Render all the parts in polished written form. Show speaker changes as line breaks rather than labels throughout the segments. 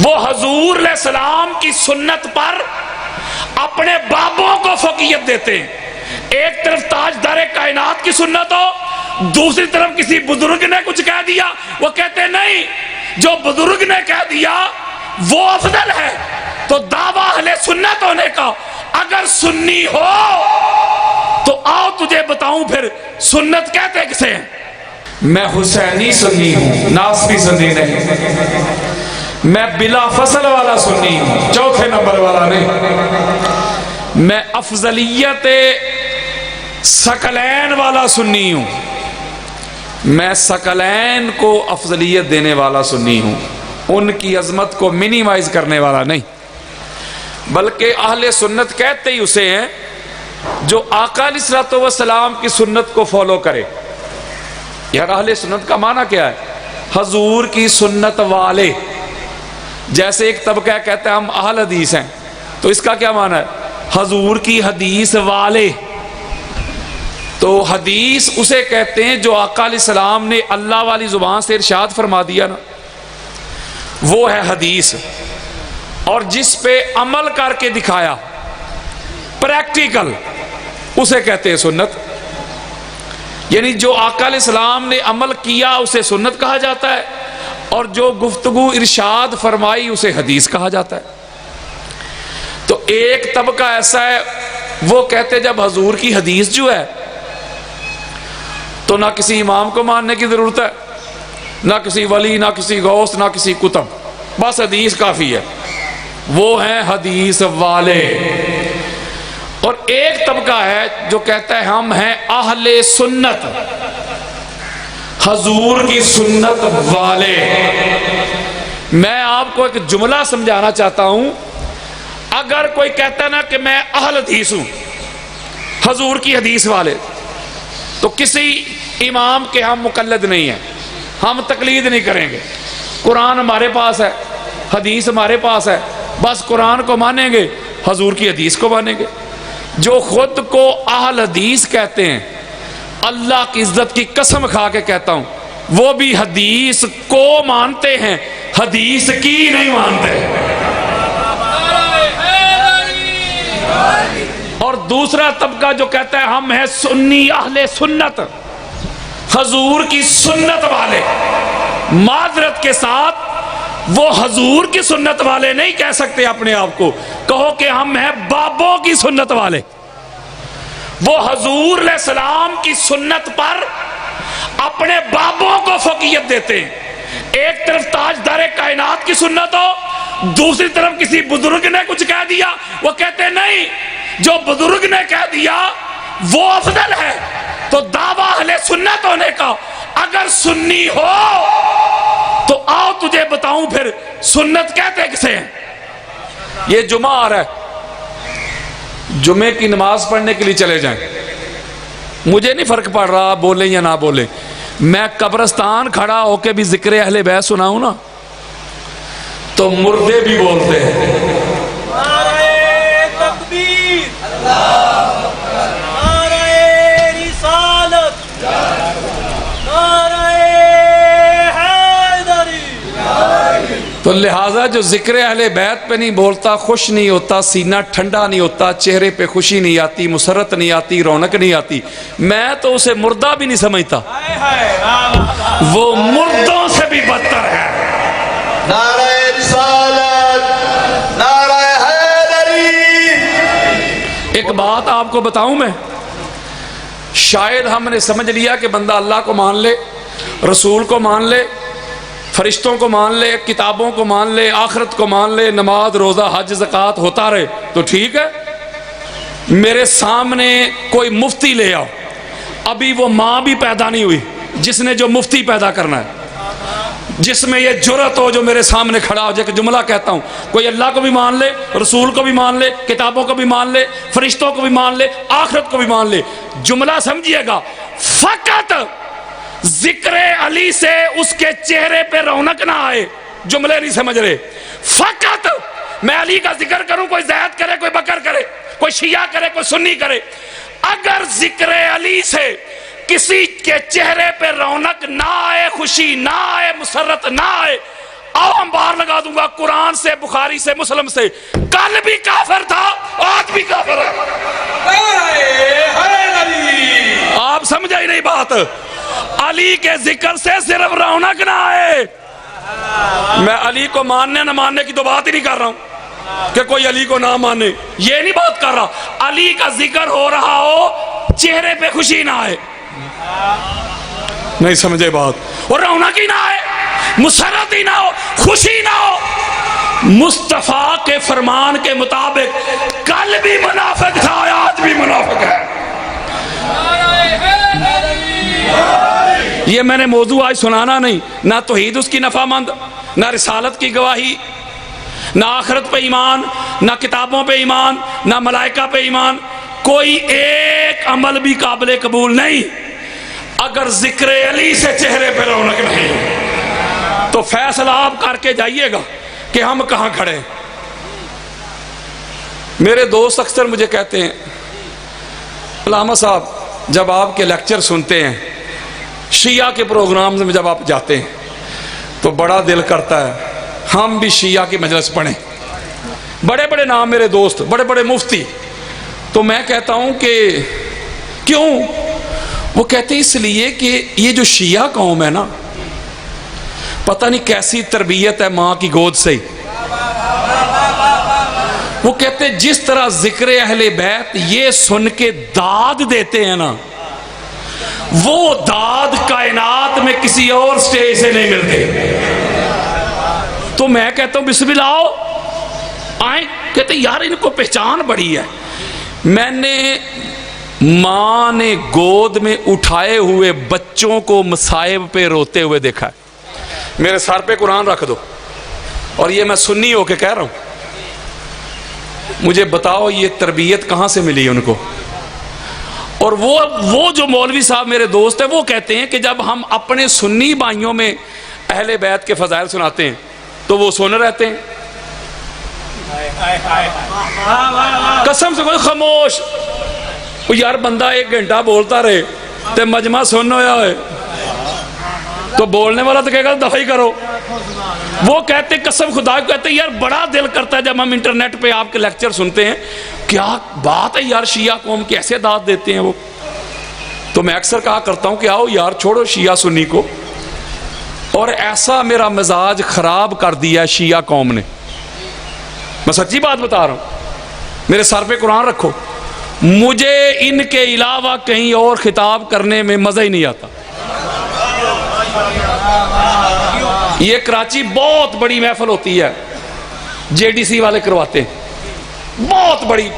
वो हुजूर सलाम की सुन्नत पर अपने बाबों को फकीयत देते हैं। एक तरफ ताजदारे कायनात की सुन्नत हो, दूसरी तरफ किसी बुजुर्ग ने कुछ कह दिया, वो कहते नहीं जो बुजुर्ग ने कह दिया वो अफजल है। तो दावा अहले सुन्नत होने का अगर सुन्नी हो तो आओ तुझे बताऊं फिर सुन्नत कहते किसे हैं। मैं हुसैनी सुन्नी हूं, नासरी सुन्नी नहीं। मैं बिला फसल वाला सुन्नी हूं, चौथे नंबर वाला नहीं। मैं अफजलियत सकलैन वाला सुन्नी हूं। मैं सकलैन को अफजलियत देने वाला सुन्नी हूं, उनकी अजमत को मिनिमाइज करने वाला नहीं। बल्कि अहले सुन्नत कहते ही उसे हैं जो आका अलैहिस्सलातु वस्सलाम की सुन्नत को फॉलो करे। यार अहले सुन्नत का माना क्या है? हुजूर की सुन्नत वाले। जैसे एक तबका कहता है हम अहल हदीस हैं, तो इसका क्या माना है? हुजूर की हदीस वाले। तो हदीस उसे कहते हैं जो आका अलैहिस्सलाम ने अल्लाह वाली जुबान से इरशाद फरमा दिया ना, वो है हदीस। और जिस पे अमल करके दिखाया, प्रैक्टिकल, उसे कहते हैं सुन्नत। यानी जो आका अलैहिस्सलाम ने अमल किया उसे सुन्नत कहा जाता है, और जो गुफ्तगू इरशाद फरमाई उसे हदीस कहा जाता है। तो एक तबका ऐसा है वो कहते जब हुजूर की हदीस जो है तो ना किसी इमाम को मानने की जरूरत है, ना किसी वली, ना किसी गौस, ना किसी कुतुब, बस हदीस काफी है। वो हैं हदीस वाले। और एक तबका है जो कहता है हम हैं अहले सुन्नत, हुजूर की सुन्नत वाले। मैं आपको एक जुमला समझाना चाहता हूं। अगर कोई कहता ना कि मैं अहल हदीस हूं, हुजूर की हदीस वाले, तो किसी इमाम के हम मुकल्लद नहीं हैं, हम तकलीद नहीं करेंगे। कुरान हमारे पास है, हदीस हमारे पास है, बस कुरान को मानेंगे, हुजूर की हदीस को मानेंगे। जो खुद को अहल हदीस कहते हैं, अल्लाह की इज्जत की कसम खा के कहता हूं, वो भी हदीस को मानते हैं, हदीस की नहीं मानते। और दूसरा तबका जो कहता है हम हैं सुन्नी अहले सुन्नत, हुजूर की सुन्नत वाले। माजरत के साथ वो हुजूर की सुन्नत वाले नहीं कह सकते अपने आप को, कहो कि हम हैं बाबों की सुन्नत वाले। वो हुजूर सलाम की सुन्नत पर अपने बाबों को फकीयत देते हैं। एक तरफ ताजदारे कायनात की सुन्नत हो, दूसरी तरफ किसी बुजुर्ग ने कुछ कह दिया, वो कहते नहीं जो बुजुर्ग ने कह दिया वो अफजल है। तो दावा अहले सुन्नत होने का अगर सुन्नी हो तो आओ तुझे बताऊं फिर सुन्नत कहते किसे हैं। ये जुमा आ रहा है, जुमे की नमाज पढ़ने के लिए चले जाएं। मुझे नहीं फर्क पड़ रहा बोले या ना बोले, मैं कब्रिस्तान खड़ा होके भी जिक्र अहले बैत सुनाऊं ना तो मुर्दे भी बोलते हैं। तो लिहाजा जो जिक्र अहले बैत पे नहीं बोलता, खुश नहीं होता, सीना ठंडा नहीं होता, चेहरे पे खुशी नहीं आती, मुसरत नहीं आती, रौनक नहीं आती, मैं तो उसे मुर्दा भी नहीं समझता, वो मुर्दों से भी बदतर है।
नारे रिसालत, नारे हैदरी।
एक बात आपको बताऊं मैं, शायद हमने समझ लिया कि बंदा अल्लाह को मान ले, रसूल को मान ले, फरिश्तों को मान ले, किताबों को मान ले, आखिरत को मान ले, नमाज रोजा हज ज़कात होता रहे तो ठीक है। मेरे सामने कोई मुफ्ती ले आओ, अभी वो माँ भी पैदा नहीं हुई जिसने जो मुफ्ती पैदा करना है, जिसमें ये जुर्रत हो जो मेरे सामने खड़ा हो जाए। जुमला कहता हूँ, कोई अल्लाह को भी मान ले, रसूल को भी मान ले, किताबों को भी मान ले, फरिश्तों को भी मान ले, आखिरत को भी मान ले। जुमला समझिएगा, फकत जिक्र अली से उसके चेहरे पे रौनक ना आए, जुमले नहीं समझ रहे। फकत मैं अली का जिक्र करूं, कोई ज़ैद करे, कोई बकर करे, कोई शिया करे, कोई सुन्नी करे, अगर जिक्र अली से किसी के चेहरे पे रौनक ना आए, खुशी ना आए, मुसरत ना आए, आओ हम बाहर लगा दूंगा कुरान से, बुखारी से, मुस्लिम से। कल भी काफिर था, आज भी काफिर है। आप समझे ही नहीं बात। अली के जिक्र से सिर्फ रौनक ना आए। मैं अली को मानने न मानने की तो बात ही नहीं कर रहा हूं कि कोई अली को ना माने, ये नहीं बात कर रहा। अली का जिक्र हो रहा हो, चेहरे पे खुशी ना आए, नहीं समझे बात, और रौनक ही ना आए, मुसरत ही ना हो, खुशी ना हो। मुस्तफा के फरमान के मुताबिक कल भी मुनाफिक था, आज भी मुनाफिक है। ये मैंने मौजू आज सुनाना नहीं, ना तौहीद उसकी नफामंद, ना रिसालत की गवाही, ना आखिरत पे ईमान, ना किताबों पे ईमान, ना मलाइका पे ईमान। कोई एक अमल भी काबिल कबूल नहीं अगर जिक्र अली से चेहरे पे रौनक नहीं। तो फैसला आप करके जाइएगा कि हम कहां खड़े। मेरे दोस्त अक्सर मुझे कहते हैं, अल्लामा साहब जब आपके लेक्चर सुनते हैं, शिया के प्रोग्राम में जब आप जाते हैं, तो बड़ा दिल करता है हम भी शिया की मजलिस पढ़ें। बड़े बड़े नाम मेरे दोस्त, बड़े बड़े मुफ्ती। तो मैं कहता हूं कि क्यों? वो कहते हैं इसलिए कि ये जो शिया कौम है ना, पता नहीं कैसी तरबियत है मां की गोद से ही। वो कहते हैं जिस तरह जिक्र अहले बैत ये सुन के दाद देते हैं ना, वो दाद कायनात में किसी और स्टेज से नहीं मिलते। तो मैं कहता हूं बिस्मिल्लाह आओ, आए। कहते यार इनको पहचान बड़ी है। मैंने मां ने गोद में उठाए हुए बच्चों को मसाइब पे रोते हुए देखा है। मेरे सर पे कुरान रख दो, और ये मैं सुन्नी होके कह रहा हूं, मुझे बताओ ये तरबियत कहां से मिली उनको। और वो जो मौलवी साहब मेरे दोस्त है, वो कहते हैं कि जब हम अपने सुन्नी भाइयों में अहले बैत के फजाइल सुनाते हैं तो वो सुन रहते हैं। कसम से कोई खामोश, यार बंदा 1 घंटा बोलता रहे तो मजमा सुन होया है, तो बोलने वाला तो कहेगा दफा ही करो। वो कहते कसम खुदा कहते यार बड़ा दिल करता है जब हम इंटरनेट पे आपके लेक्चर सुनते हैं, क्या बात है यार, शिया कौम कैसे दाद देते हैं वो। तो मैं अक्सर कहा करता हूं कि आओ यार छोड़ो शिया सुन्नी को। और ऐसा मेरा मिजाज खराब कर दिया शिया कौम ने, मैं सच्ची बात बता रहा हूं। मेरे सर पे कुरान रखो, मुझे इनके अलावा कहीं और खिताब करने में मजा ही नहीं आता। ये कराची बहुत बड़ी महफिल होती है, जेडीसी वाले करवाते हैं, बहुत बड़ी।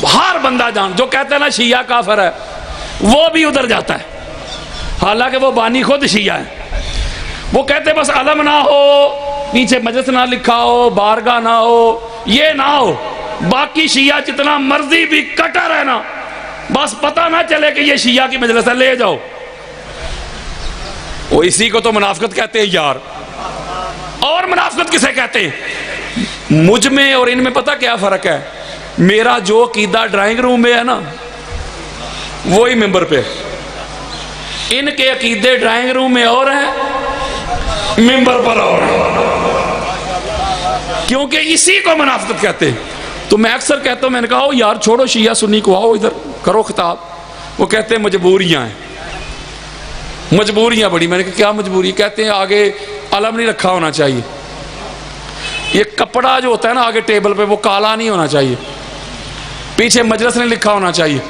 हर बंदा जान जो कहते हैं ना शिया काफिर है, वो भी उधर जाता है, हालांकि वो बानी खुद शिया है। वो कहते बस अलम ना हो, पीछे मजलिस ना लिखा हो, बारगाह ना हो, ये ना हो, बाकी शिया जितना मर्जी भी कटर है ना, बस पता ना चले कि ये शिया की मजलिस है, ले जाओ। वो इसी को तो मुनाफिकत कहते हैं यार। और मुनाफिकत किसे कहते हैं? मुझ में और इनमें पता क्या फर्क है? मेरा जो अकीदा ड्राइंग रूम में है ना, वही मिंबर पे। इनके अकीदे ड्राइंग रूम में और है, मिंबर पर और है, क्योंकि इसी को मुनाफिकत कहते हैं। तो मैं अक्सर कहता हूं, मैंने कहा यार छोड़ो शिया सुन्नी को, आओ इधर करो खिताब। वो कहते हैं मजबूरियां हैं, मजबूरियां बड़ी। मैंने कहा क्या मजबूरी? कहते हैं आगे अलम नहीं रखा होना चाहिए, ये कपड़ा जो होता है ना आगे टेबल पे वो काला नहीं होना चाहिए, पीछे मजलिस नहीं लिखा होना चाहिए।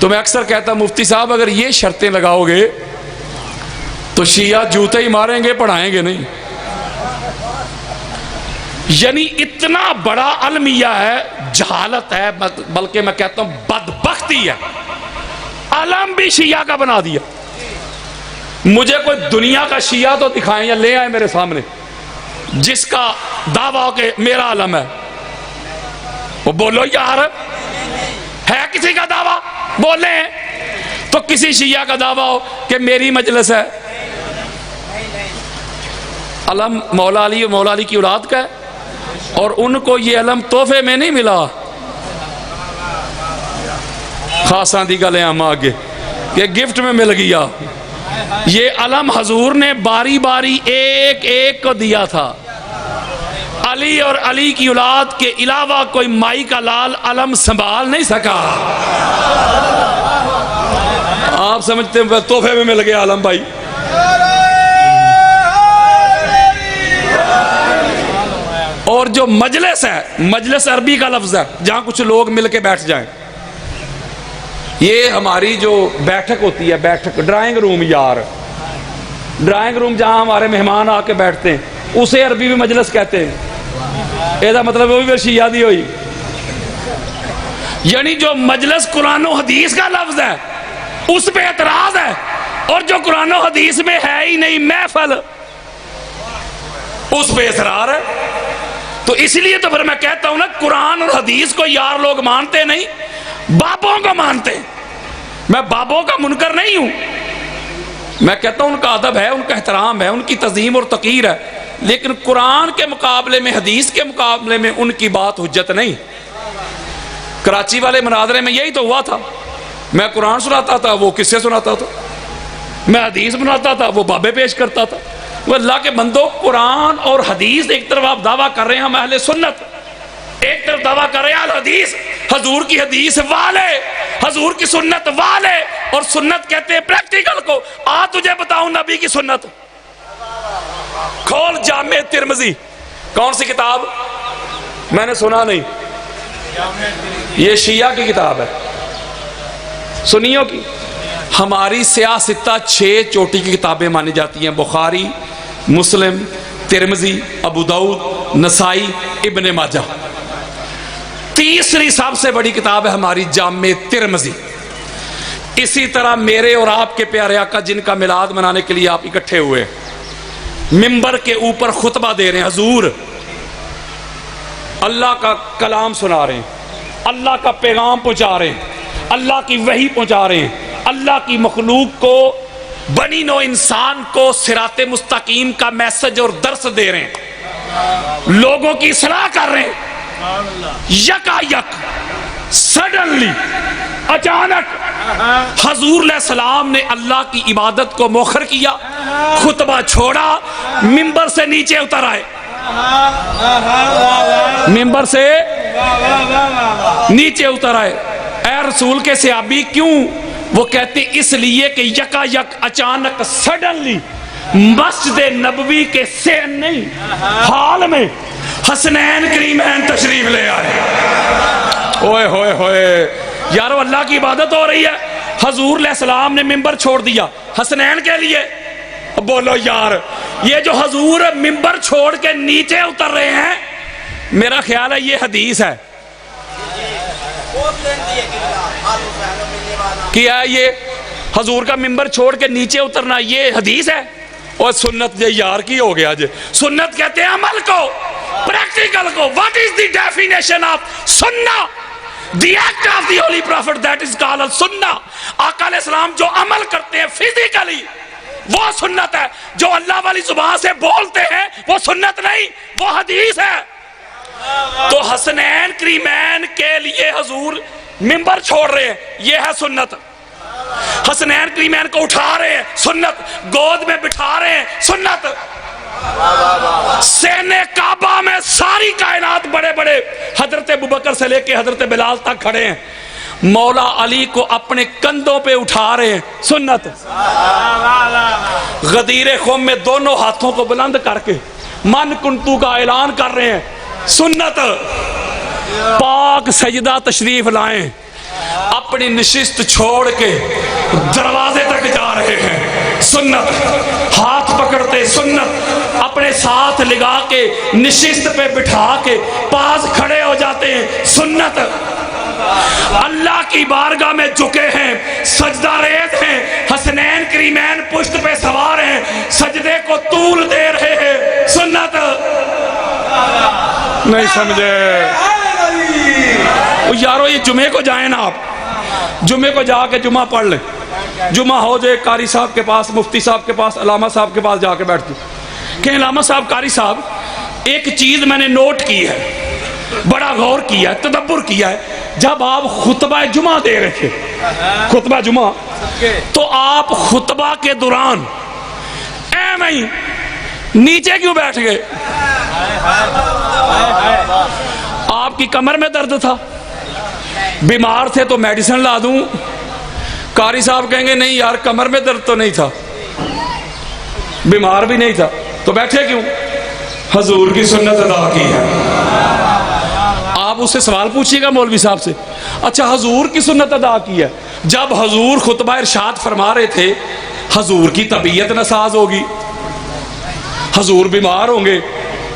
तो मैं अक्सर कहता मुफ्ती साहब अगर ये शर्तें लगाओगे तो शिया जूते ही मारेंगे, पढ़ाएंगे नहीं। यानी इतना बड़ा अलमिया है, जहालत है, बल्कि मैं कहता हूं बदबख्ती है। अलम भी शिया का बना दिया। मुझे कोई दुनिया का शिया तो दिखाएं या ले आए मेरे सामने जिसका दावा हो कि मेरा अलम है। वो बोलो यार, है किसी का दावा? बोले तो किसी शिया का दावा हो कि मेरी मजलिस है। अलम मौला अली और मौला अली की औलाद का है, और उनको ये अलम तोहफे में नहीं मिला। खासा दी गल आगे कि गिफ्ट में मिल गया। ये अलम हजूर ने बारी बारी एक एक को दिया था। अली और अली की औलाद के अलावा कोई माई का लाल अलम संभाल नहीं सका। आप समझते हैं तोहफे में मिल गया आलम भाई। और जो मजलिस है, मजलिस अरबी का लफ्ज है, जहां कुछ लोग मिलके बैठ जाएं। ये हमारी जो बैठक होती है, बैठक ड्राइंग रूम, यार ड्राइंग रूम जहां हमारे मेहमान आके बैठते हैं, उसे अरबी में मजलिस कहते हैं। ऐसा मतलब वो भी शिया दी हुई, यानी जो मजलिस कुरान और हदीस का लफ्ज है उस पे एतराज है, और जो कुरान और हदीस में है ही नहीं महफल, उस पे इसरार है। तो इसलिए तो फिर मैं कहता हूं ना, कुरान और हदीस को यार लोग मानते नहीं, बाबों को मानते। मैं बाबों का मुनकर नहीं हूं, मैं कहता हूं उनका अदब है, उनका एहतराम है, उनकी तज़ीम और तकीर है, लेकिन कुरान के मुकाबले में, हदीस के मुकाबले में उनकी बात हुज्जत नहीं। कराची वाले मुनाजरे में यही तो हुआ था। मैं कुरान सुनाता था, वो किस्से सुनाता था। मैं हदीस बनाता था, वो बाबे पेश करता था। वो अल्लाह के बंदो, कुरान और हदीस, एक तरफ आप दावा कर रहे हैं हम अहले सुन्नत, एक तरफ दावा कर रहे हैं अल हदीस, हजूर की हदीस वाले, हजूर की सुन्नत वाले। और सुन्नत कहते हैं प्रैक्टिकल को। आ तुझे बताऊं नबी की सुन्नत, खोल जामे तिरमिजी। कौन सी किताब? मैंने सुना नहीं, ये शिया की किताब है, सुनियों की। हमारी सियासत्ता 6 चोटी की किताबें मानी जाती हैं, बुखारी, मुस्लिम, तिरमिजी, अबू दाऊद, नसाई, इब्ने माजा। तीसरी सबसे बड़ी किताब है हमारी जामे तिरमिजी। इसी तरह मेरे और आपके प्यारे आका जिनका मिलाद मनाने के लिए आप इकट्ठे हुए, मिंबर के ऊपर खुतबा दे रहे हैं, हजूर अल्लाह का कलाम सुना रहे हैं, अल्लाह का पैगाम पहुंचा रहे हैं, अल्लाह की वही पहुंचा रहे हैं, अल्लाह की मखलूक को, बनी नो इंसान को सिराते मुस्तकीम का मैसेज और दर्स दे रहे हैं, लोगों की सलाह कर रहे हैं। यकायक सडनली, अचानक हजूर सलाम ने अल्लाह की इबादत को मौखर किया, खुतबा छोड़ा, मिंबर से नीचे उतर आए, मिंबर से नीचे उतर आए। ऐ रसूल के सहाबी क्यों? वो कहते इसलिए कि यकायक अचानक सडनली मस्जिद नबवी के से नहीं हाल में हसनैन करीमैन तशरीफ ले आए। ओए होए होए यारो, अल्लाह की इबादत हो रही है, हजूर सलाम ने मिंबर छोड़ दिया हसनैन के लिए। बोलो यार, ये जो हजूर मिंबर छोड़ के नीचे उतर रहे हैं, मेरा ख्याल है ये हदीस है। क्या ये हजूर का मिंबर छोड़ के नीचे उतरना ये हदीस है? और सुन्नत ये यार की हो गया। सुन्नत कहते हैं अमल को, प्रैक्टिकल को। What is the definition of सुन्ना? The act of the holy prophet, that is called सुन्ना। आका अलैहिस्सलाम जो अमल करते हैं फिजिकली, वो सुन्नत है। जो अल्लाह वाली जुबान से बोलते हैं वो सुन्नत नहीं, वो हदीस है। तो हसनैन करीमैन के लिए हजूर मिंबर छोड़ रहे हैं, ये है सुन्नत। हसनैन करीमैन को उठा रहे हैं, सुन्नत। गोद में बिठा रहे हैं, सुन्नत। सेने काबा में सारी कायनात बड़े बड़े हजरत अबू बकर से लेके हजरत बिलाल तक खड़े हैं, मौला अली को अपने कंधों पे उठा रहे हैं, सुन्नत। गदीर खुम में दोनों हाथों को बुलंद करके मन कुंतु का ऐलान कर रहे हैं, सुन्नत। पाक सजदा तशरीफ लाएं, अपनी नशिस्त छोड़ के दरवाजे तक जा रहे हैं, सुन्नत। हाथ पकड़ते, सुन्नत। अपने साथ लगा के नशिस्त पे बिठा के पास खड़े हो जाते हैं, सुन्नत। अल्लाह की बारगाह में झुके हैं, सजदा रेज हैं, हसनैन करीमैन पुश्त पे सवार हैं, सजदे को तूल दे रहे हैं, सुन्नत। नहीं समझे यारो? ये जुमे को जाए ना आप, जुमे को जाके जुमा पढ़ ले, जुमा हो जाए कारी साहब के पास, मुफ्ती साहब के पास, अलामा साहब के पास जाके बैठ जाओ कि अलामा साहब, कारी साहब, एक चीज मैंने नोट की है, बड़ा गौर किया है, तदब्बुर किया है। जब आप खुतबा जुमा दे रहे थे, खुतबा जुमा, तो आप खुतबा के दौरान ऐ ही नीचे क्यों बैठ गए? आपकी कमर में दर्द था, बीमार थे तो मेडिसिन ला दूं? कारी साहब कहेंगे नहीं यार कमर में दर्द तो नहीं था, बीमार भी नहीं था, तो बैठे क्यों? हजूर की सुन्नत अदा की है। आप उससे सवाल पूछिएगा मौलवी साहब से, अच्छा हजूर की सुन्नत अदा की है, जब हजूर खुतबा इरशाद फरमा रहे थे हजूर की तबीयत नासाज होगी, हजूर बीमार होंगे,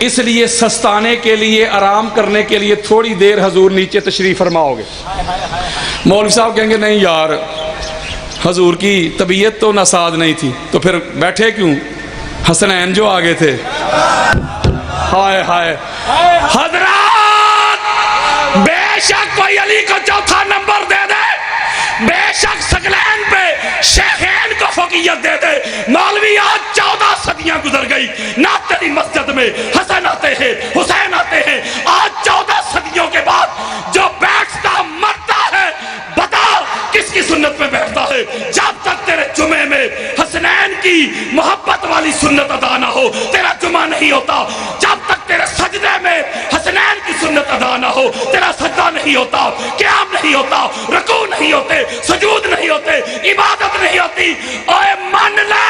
इसलिए सस्ताने के लिए आराम करने के लिए थोड़ी देर हजूर नीचे तशरीफ फरमाओगे। मौलवी साहब कहेंगे नहीं यार हजूर की तबीयत तो नासाज नहीं थी, तो फिर बैठे क्यों? हसनैन जो आगे थे, हाय हाय हजरत, बेशक कोई अली को चौथा नंबर दे दे, बेशक सकलैन पे शेखैन को फकीयत दे दे, मौलवी आज 14 सदियां गुजर गई ना तेरी मस्जिद में हसन आते हैं हुसैन आते हैं, आज 14 सदियों के बाद जो बैठता मरता है, बता किसकी सुन्नत में बैठता है? जब तक तेरे जुमे में हसनैन की मोहब्बत वाली सुन्नत अदा ना हो तेरा जुमा नहीं होता, जब तक तेरे सजदे में हसनैन की सुन्नत अदा ना हो तेरा सजदा नहीं होता, क़याम नहीं होता, रुकू नहीं होते, सुजूद नहीं होते, इबादत नहीं होती। ओए मान ले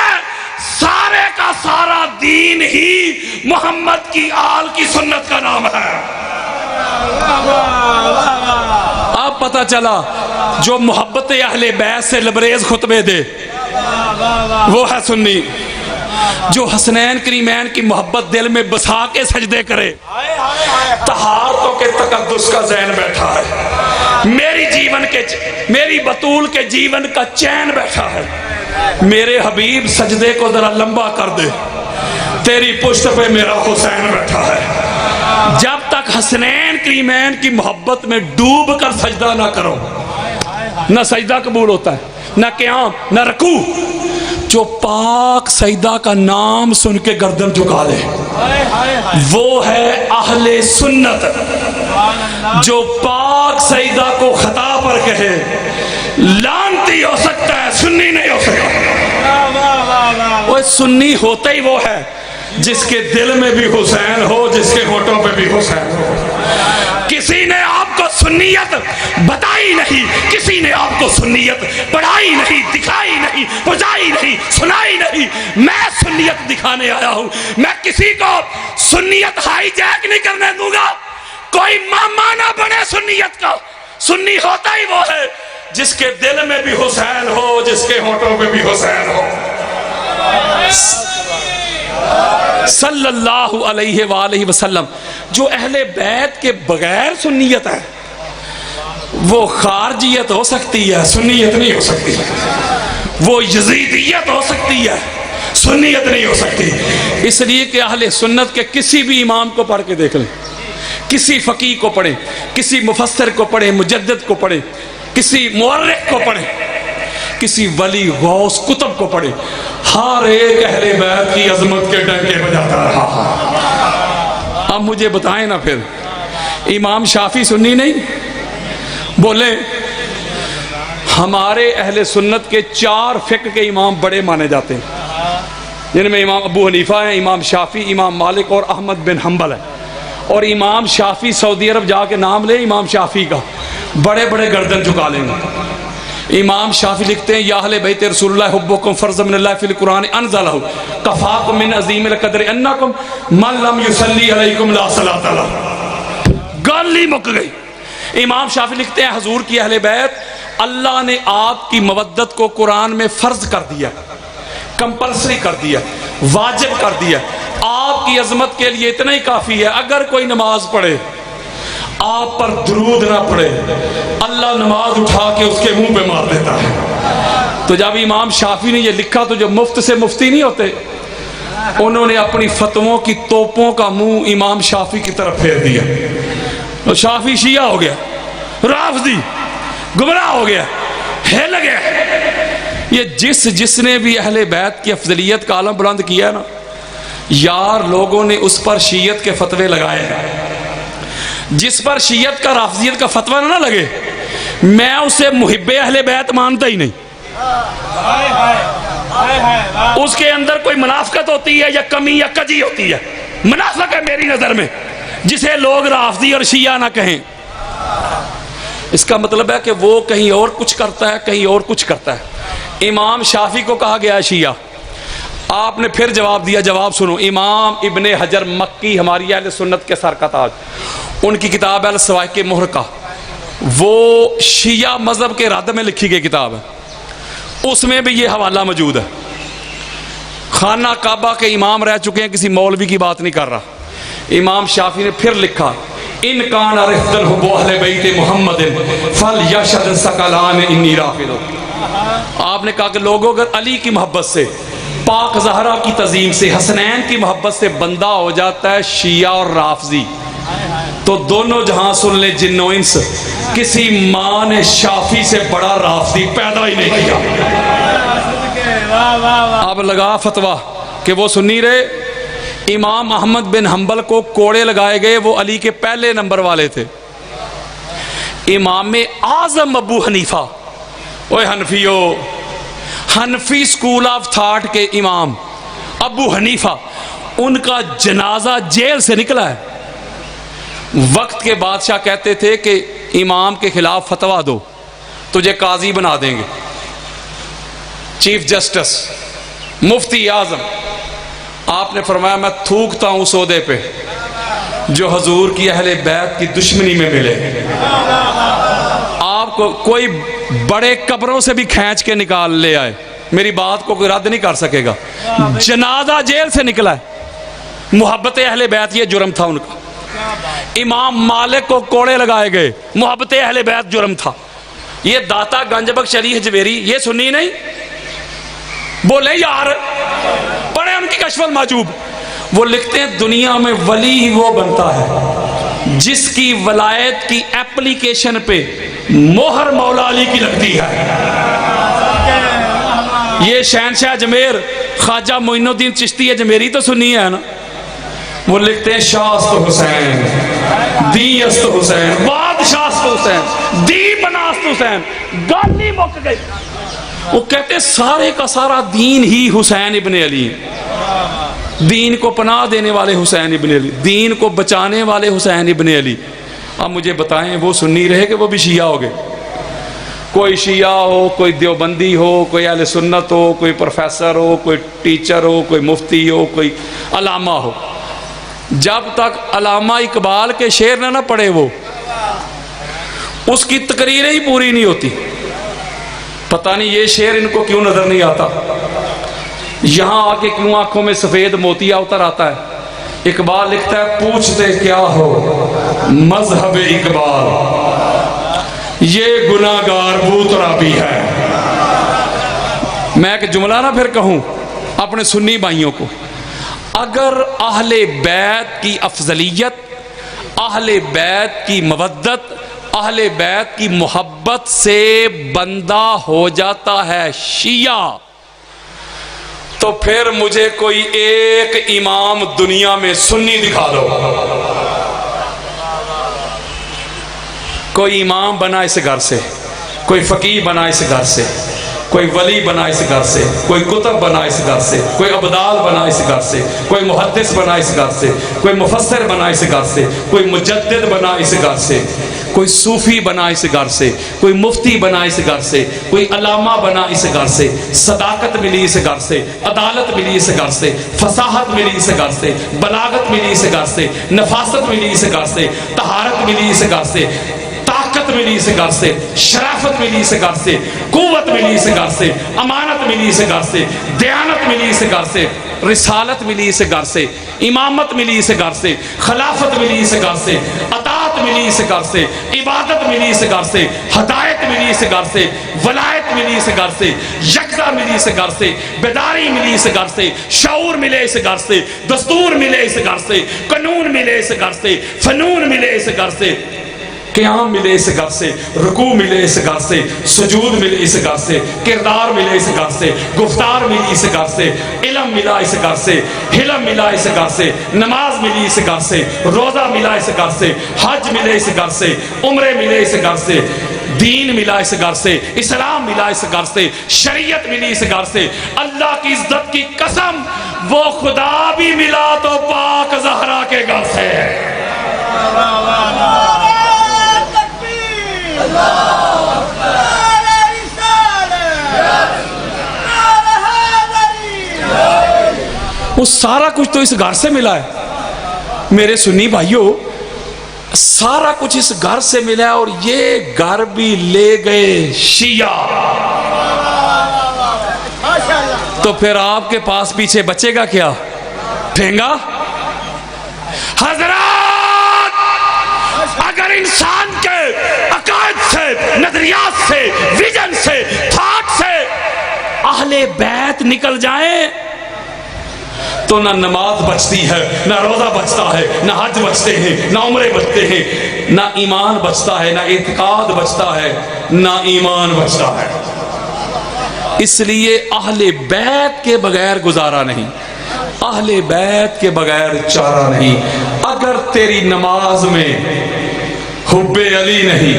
सारे का सारा दीन ही मोहम्मद की आल की सुन्नत का नाम है। अब पता चला जो मोहब्बत अहले बैत से लबरेज खुतबे दे वो है सुन्नी, जो हसनैन करीमैन की मोहब्बत दिल में बसा के सजदे करे, तहारतों के तकद्दुस का ज़हन बैठा है, मेरी बतूल के जीवन का चैन बैठा है, मेरे हबीब सजदे को जरा लंबा कर दे, तेरी पुश्त पे मेरा हुसैन बैठा है। जब तक हसनैन करीमैन की मोहब्बत में डूब कर सजदा ना करो, ना सजदा कबूल होता है, ना क़याम, ना रुकू। जो पाक सजदा का नाम सुन के गर्दन झुका ले वो है अहले सुन्नत। जो पाक सजदा को खता पर कहे लानती हो सकता है, सुन्नी नहीं हो सकता। वो सुन्नी होता ही वो है जिसके दिल में भी हुसैन हो, जिसके होठों पे भी हुसैन हो। किसी ने आपको सुन्नियत बताई नहीं, किसी ने आपको सुन्नियत पढ़ाई नहीं, दिखाई नहीं, बुझाई नहीं, सुनाई नहीं। मैं सुन्नियत दिखाने आया हूं, मैं किसी को सुन्नियत हाईजैक नहीं करने दूंगा। कोई मामा ना बने सुन्नियत का। सुन्नी होता ही वो है जिसके दिल में भी हुसैन हो, जिसके होठों पे भी हुसैन हो। सल्लल्लाहु अलैहि वसल्लम। जो अहले बैत के बगैर सुन्नियत है वो खारजियत हो सकती है, सुन्नियत नहीं हो सकती। वो यजीदियत हो सकती है, सुन्नियत नहीं हो सकती। इसलिए कि अहले सुन्नत के किसी भी इमाम को पढ़ के देख लें, किसी फकीह को पढ़े, किसी मुफस्सिर को पढ़े, मुजद्दिद को पढ़े, किसी मुअर्रिख को पढ़े, किसी वली गौस कुतुब को पढ़े, हर एक अहले बैत की अजमत के डंके बजाता रहा। अब मुझे बताएं ना फिर, इमाम शाफी सुन्नी नहीं? बोले हमारे अहले सुन्नत के 4 फिक्र के इमाम बड़े माने जाते हैं, जिनमें इमाम अबू हनीफा है, इमाम शाफी, इमाम मालिक और अहमद बिन हम्बल है। और इमाम शाफी सऊदी अरब जाके नाम ले इमाम शाफी का, बड़े बड़े गर्दन झुका लेंगे। इमाम शाफी लिखते हैं या अहले बैत रसूलुल्लाह हुब्बुकुम फर्ज़ मिनल्लाह फिल कुरान अनज़लहु कफ़ाकुम मिन अज़ीमिल क़द्र अन्नकुम मन लम युसल्ली अलैकुम ला सलात लहु। गल ही मुक गई। इमाम शाफी लिखते हैं हुजूर की अहले बैत, अल्लाह ने आपकी मवद्दत को कुरान में फर्ज कर दिया, कंपल्सरी कर दिया, वाजिब कर दिया। आपकी अजमत के लिए इतना ही काफी है, अगर कोई नमाज पढ़े आप पर दुरूद ना पड़े, अल्लाह नमाज उठा के उसके मुंह पे मार देता है। तो जब इमाम शाफी ने ये लिखा तो जो मुफ्त से मुफ्ती नहीं होते, उन्होंने अपनी फतवों की तोपों का मुंह इमाम शाफी की तरफ फेर दिया। तो शाफी शिया हो गया, राफदी गुमराह हो गया, हिल गया। ये जिसने भी अहले बैत की अफजलियत का आलम बुलंद किया ना यार, लोगों ने उस पर शीयत के फतवे लगाए हैं। जिस पर शीयत का राफजियत का फतवा ना लगे, मैं उसे मुहिब्बे अहले बैत मानता ही नहीं। उसके अंदर कोई मुनाफिकत होती है या कमी या कजी होती है? मुनाफिक है मेरी नजर में जिसे लोग राफदी और शिया ना कहें। इसका मतलब है कि वो कहीं और कुछ करता है, कहीं और कुछ करता है। इमाम शाफी को कहा गया शिया, आपने फिर जवाब दिया। जवाब सुनो, इमाम इब्ने हजर मक्की हमारी अहले सुन्नत के सर का ताज, उनकी किताब है अल-सवाइक़ मुहरका, वो शिया मजहब के रद्द में लिखी गई किताब है, उसमें भी ये हवाला मौजूद है। खाना काबा के इमाम रह चुके हैं, किसी मौलवी की बात नहीं कर रहा। इमाम शाफी ने फिर लिखा, इन कान अरफ्तल हुब्बु अहले बैत मुहम्मदिन फल यशद सकलान इन्नी राफिद। आपने कहा कि लोगों अगर अली की मोहब्बत से, पाक ज़हरा की तज़ीम से, हसनैन की मोहब्बत से बंदा हो जाता है शिया और राफजी, तो दोनों जहां सुन ले जिन्नो इंस, किसी माँ ने शाफी से बड़ा राफजी पैदा ही नहीं किया। अब लगा फतवा कि वो सुन्नी रहे। इमाम अहमद बिन हंबल को कोड़े लगाए गए, वो अली के पहले नंबर वाले थे। इमाम आजम अबू हनीफा, ओए हनफियो, हनफी स्कूल ऑफ थॉट के इमाम अबू हनीफा, उनका जनाजा जेल से निकला है। वक्त के बादशाह कहते थे कि इमाम के खिलाफ फतवा दो, तुझे काजी बना देंगे। चीफ जस्टिस, मुफ्ती आजम, आपने फरमाया मैं थूकता हूं सौदे पे जो हजूर की अहले बैत की दुश्मनी में मिले। आपको कोई बड़े कब्रों से भी खींच के निकाल ले आए, मेरी बात को कोई रद्द नहीं कर सकेगा। जनाजा जेल से निकला है, मोहब्बत अहले बैत ये जुर्म था उनका। इमाम मालिक को कोड़े लगाए गए, मोहब्बत अहले बैत जुर्म था। ये दाता गंजबख्श अली हजवेरी, ये सुन्नी नहीं बोले यार, पढ़े उनकी कश्फुल माजूब। वो लिखते हैं दुनिया में वली ही वो बनता है जिसकी वलायत की एप्लीकेशन पे मोहर मौला अली की लगती है। ये शहनशाह अजमेर ख्वाजा मोइनुद्दीन चिश्ती अजमेरी तो सुन्नी है ना, वो लिखते हैं शास्त हुसैन, दी अस्त हुसैन, बादशाह हुसैन, दी बनास्त हुसैन, गाली मुक गई। वो कहते सारे का सारा दीन ही हुसैन इब्ने अली है, दीन को पनाह देने वाले हुसैन इब्ने अली, दीन को बचाने वाले हुसैन इब्ने अली। अब मुझे बताएं वो सुन्नी रहे कि वो भी शिया हो गए? कोई शिया हो, कोई देवबंदी हो, कोई अहले सुन्नत हो, कोई प्रोफेसर हो, कोई टीचर हो, कोई मुफ्ती हो, कोई अलामा हो, जब तक अलामा इकबाल के शेर ना पढ़े वो, उसकी तकरीरें ही पूरी नहीं होती। पता नहीं ये शेर इनको क्यों नजर नहीं आता, यहां आके क्यों आंखों में सफेद मोतिया उतर आता है। इकबाल लिखता है, पूछते क्या हो मजहब इकबाल, ये गुनाहगार बूतराबी है। मैं एक जुमला ना फिर कहूं अपने सुन्नी भाइयों को, अगर अहले बैत की अफजलियत, अहले बैत की मवद्दत, अहले बैत की मोहब्बत से बंदा हो जाता है शिया, तो फिर मुझे कोई एक इमाम दुनिया में सुन्नी दिखा दो। कोई इमाम बना इस घर से, कोई फकीह बना इस घर से, कोई वली बना इस घर से, कोई कुतुब बना इस घर से, कोई अबदाल बना इस घर से, कोई मुहद्दिस बना इस घर से, कोई मुफस्सिर बना इस घर से, कोई मुजद्दिद बना इस घर से, कोई सूफी बना इस घर से, कोई मुफ्ती बना इस घर से, कोई अलामा बना इस घर से, सदाकत मिली इस घर से, अदालत मिली इस घर से, फसाहत मिली इस घर से, बलागत मिली इस घर से, नफासत मिली इस घर से, तहारत मिली इस घर से, ताकत मिली इस घर से, शराफत मिली इस घर से, कुव्वत मिली इस घर से, अमानत मिली इस घर से, दयानत मिली इस घर से, रिसालत मिली इस घर से, इमामत मिली इस घर से, खिलाफत मिली इस घर से, अतात मिली इस घर से, इबादत मिली इस घर से, हदायत मिली इस घर से, वलायत मिली इस घर से, यकजा मिली इस घर से, बेदारी मिली इस घर से, शऊर मिले इस घर से, दस्तूर मिले इस घर से, कानून मिले इस घर से, फनून मिले इस घर से, क़याम मिले इस घर से, रुकू मिले इस घर से, सुजूद मिले इस घर से, किरदार मिले इस घर से, गुफ्तार मिली इस घर से, इल्म मिला इस घर से, हिलम मिला इस घर से, नमाज मिली इस घर से, रोज़ा मिला इस घर से, हज मिले इस घर से, उम्रे मिले इस घर से, दीन मिला इस घर से, इस्लाम मिला इस घर से, शरीयत मिली इस घर से। अल्लाह की इज्जत की कसम, वो खुदा भी मिला तो पाक ज़हरा के घर से। वो सारा कुछ तो इस घर से मिला है मेरे सुन्नी भाइयों, सारा कुछ इस घर से मिला है। और ये घर भी ले गए शिया, तो फिर आपके पास पीछे बचेगा क्या? ठेंगा? हजरत, अगर इंसान के अकायद से, नजरियात से, विजन से, थॉट से अहले बैत निकल जाए तो ना नमाज बचती है, ना रोजा बचता है, ना हज बचते हैं, ना उम्रे बचते हैं, ना ईमान बचता है, ना इत्काद बचता है, ना ईमान बचता है। इसलिए अहले बैत के बगैर गुजारा नहीं, अहले बैत के बगैर चारा नहीं। अगर तेरी नमाज में हुब्बे अली नहीं,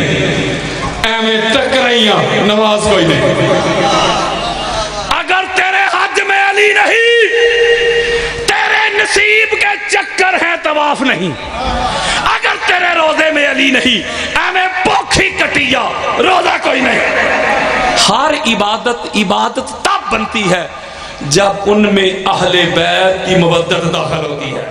एवें टकराइयां, नमाज कोई नहीं। अगर तेरे हज में अली नहीं, नसीब के चक्कर है, तवाफ नहीं। अगर तेरे रोजे में अली नहीं, एमें पोखी कटिया, रोजा कोई नहीं। हर इबादत इबादत तब बनती है जब उनमें अहले बैत की मुवद्दत दाखिल होती है।